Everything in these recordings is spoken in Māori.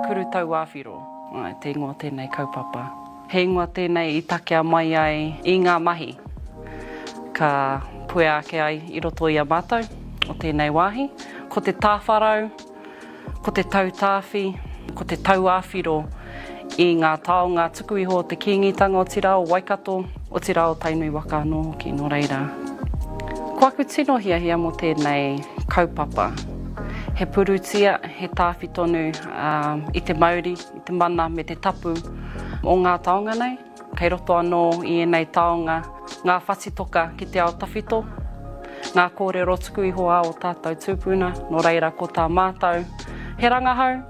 kuru tau āwhiro. Te ingoa tēnei kaupapa. He ingoa tēnei I takea mai ai I ngā mahi. Ka pue ake ai I roto I a mātou o tēnei wāhi. Ko te tāwharau, ko te tautāwhi, ko te tau āwhiro I ngā taonga tuku iho te kīngitanga o te rao Waikato, o te rao Tainui waka anō hoki no reira. Ko aku tino hiahia mo tēnei kaupapa. He purutia, he tāwhi tonu I te Māori, I te mana me te tapu o ngā taonga nei. Kei roto anō I enei taonga, ngā whasitoka ki te ao tawhito, ngā kōrero tuku iho a o tātou tūpuna, no reira ko tā mātou. He rangahau,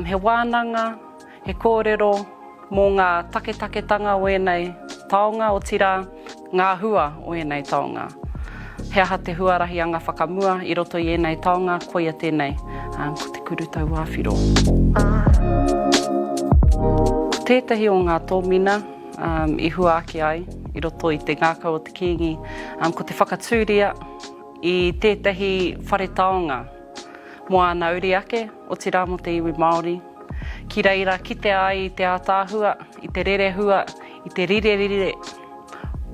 he wānanga, he kōrero mō ngā take-taketanga o enei taonga o tira, ngā hua o enei taonga. He aha te huarahianga whakamua I roto I enei taonga, koia tēnei, ko te kuru tau āwhiro. Ko tētahi o ngā tōmina I hua ake ai, I roto I te ngākau o te kīngi, ko te whakatūria I tētahi whare taonga. Mo ana uri ake o te rā mo te iwi Māori. Ki reira, ki te ai I te ātāhua, I te rerehua, I te rire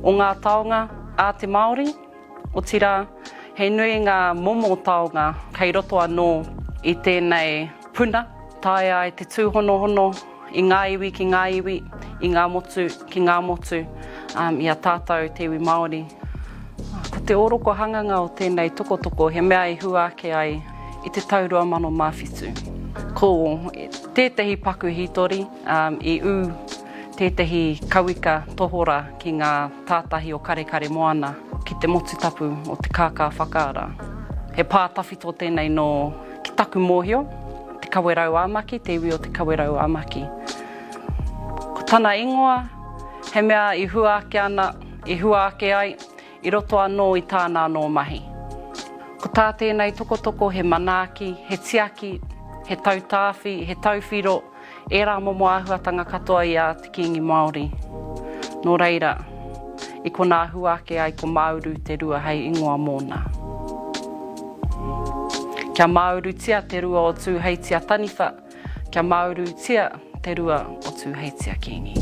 o ngā taonga a te Māori. O tira, hei nui ngā momo taonga kei roto anō I tēnei puna, tae ai te tūhonohono I ngā iwi ki ngā iwi, I ngā motu ki ngā motu, I a tātou te iwi Māori. Ko te oroko hanganga o tēnei tokotoko, he mea I hua ake ai I te taurua mano mawhitu. Ko tētahi paku hitori, I tētahi kauika tohora ki ngā tātahi o karekare moana, ki te motu tapu o te kākā whakaara. He pātawhito tēnei no ki taku mōhio, te kawerau āmaki, te iwi o te kawerau āmaki. Ko tāna ingoa, he mea I hua ake ana, I hua ake ai, I roto anō I tāna anō mahi. Ko tā tēnei tokotoko he manaaki, he tiaki, he tautāwhi, he tauwhiro, e rā momo āhuatanga katoa I a te kīngi Māori. No reira, I ko nā huake ai ko Māuru te rua hei ingoa mōna. Kia Māuru tia te rua o tū hei tia taniwha, kia Māuru tia te rua o tū hei tia kīngi.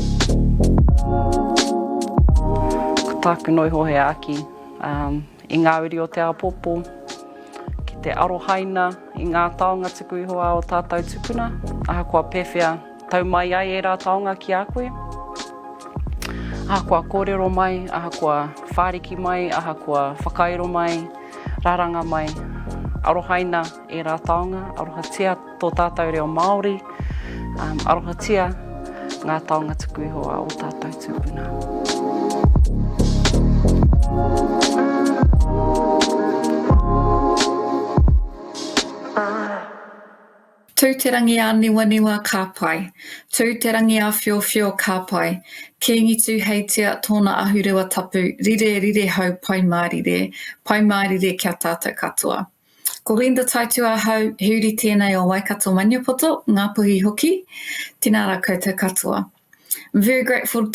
Ko tāku noiho he aki, I ngā uri o te apopo, ki te arohaina, I ngā taonga tuku iho a o tātou tupuna, aha kua pewhia tau mai ai e rā taonga ki a koe. Aha kua kōrero mai, aha kua whāriki mai, aha kua whakairo mai, rāranga mai, arohaina e rā taonga, arohatia tō tātou reo Māori, arohatia ngā taonga tuku iho a o tātou tūpuna. Tū te rangi a niwa ka pai, tū te rangi a whio ka pai, kēngi tū heitia tōna ahurua tapu, rire hau pai mārire kia tātou katoa. Ko Glenda Taituha hau, huri tēnei o Waikato Maniapoto, ngā puhi hoki, tēnā rā koutou katoa. I'm very grateful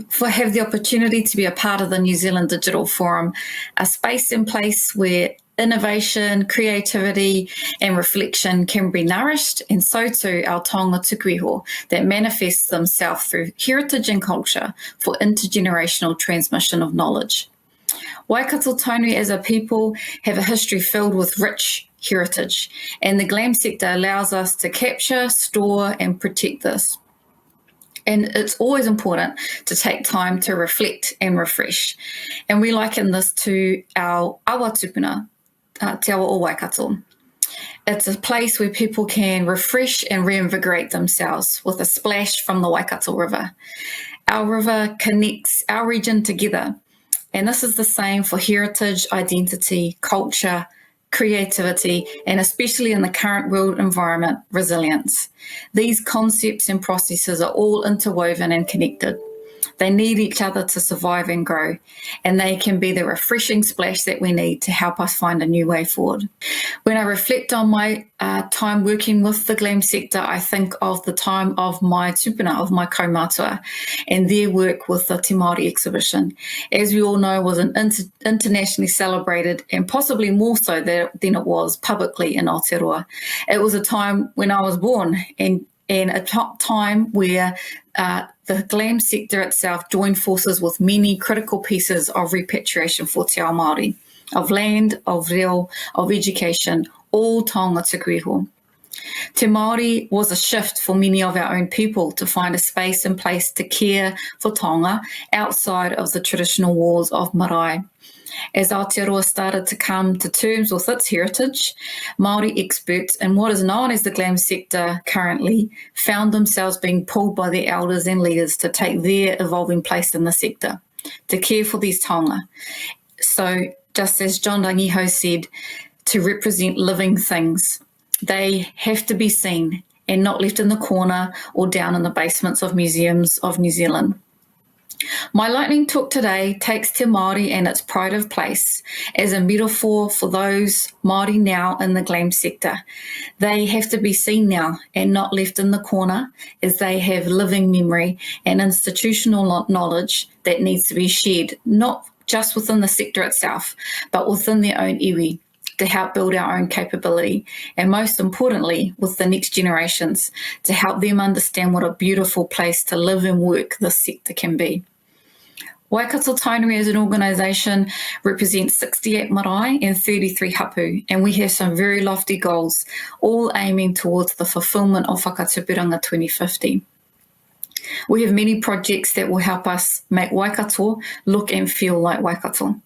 for have the opportunity to be a part of the New Zealand Digital Forum, a space and place where innovation, creativity and reflection can be nourished, and so too our taonga tuku iho that manifests themselves through heritage and culture for intergenerational transmission of knowledge. Waikato-Tainui as a people have a history filled with rich heritage, and the GLAM sector allows us to capture, store and protect this. And it's always important to take time to reflect and refresh. And we liken this to our awa tupuna, te awa o Waikato. It's a place where people can refresh and reinvigorate themselves with a splash from the Waikato River. Our river connects our region together, and this is the same for heritage, identity, culture, creativity, and especially in the current world environment, resilience. These concepts and processes are all interwoven and connected. They need each other to survive and grow, and they can be the refreshing splash that we need to help us find a new way forward. When I reflect on my time working with the GLAM sector, I think of the time of my tupuna, of my kaumātua, and their work with the Te Māori exhibition. As we all know, was an internationally celebrated, and possibly more so than it was publicly in Aotearoa. It was a time when I was born, and a time where the GLAM sector itself joined forces with many critical pieces of repatriation for Te Ao Māori, of land, of reo, of education, all taonga tuku iho. Te Māori was a shift for many of our own people to find a space and place to care for taonga outside of the traditional walls of marae. As Aotearoa started to come to terms with its heritage, Māori experts in what is known as the GLAM sector currently found themselves being pulled by their elders and leaders to take their evolving place in the sector, to care for these taonga. So, just as John Rangiho said, to represent living things, they have to be seen and not left in the corner or down in the basements of museums of New Zealand. My lightning talk today takes Te Māori and its pride of place as a metaphor for those Māori now in the GLAM sector. They have to be seen now and not left in the corner, as they have living memory and institutional knowledge that needs to be shared, not just within the sector itself, but within their own iwi, to help build our own capability, and most importantly, with the next generations, to help them understand what a beautiful place to live and work this sector can be. Waikato-Tainui as an organisation represents 68 marae and 33 hapu, and we have some very lofty goals, all aiming towards the fulfilment of Whakatupuranga 2050. We have many projects that will help us make Waikato look and feel like Waikato,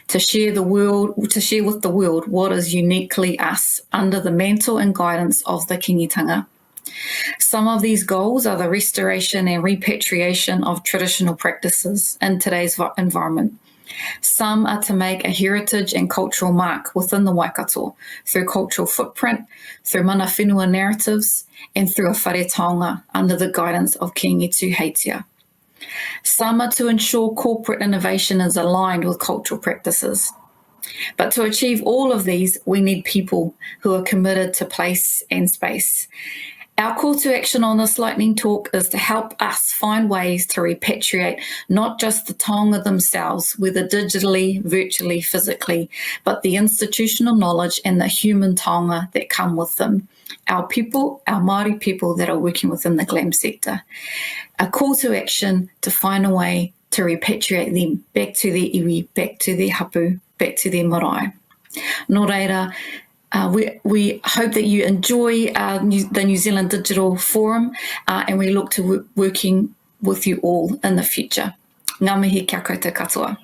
to share with the world what is uniquely us under the mantle and guidance of the kingitanga. Some of these goals are the restoration and repatriation of traditional practices in today's environment. Some are to make a heritage and cultural mark within the Waikato through cultural footprint, through mana whenua narratives, and through a whare taonga under the guidance of Ki Ngetu Heitia. Some are to ensure corporate innovation is aligned with cultural practices. But to achieve all of these, we need people who are committed to place and space. Our call to action on this lightning talk is to help us find ways to repatriate not just the taonga themselves, whether digitally, virtually, physically, but the institutional knowledge and the human taonga that come with them. Our people, our Māori people that are working within the GLAM sector. A call to action to find a way to repatriate them back to their iwi, back to their hapu, back to their marae. Nō reira, we hope that you enjoy the New Zealand Digital Forum, and we look to working with you all in the future. Ngā mihi kia koutou katoa.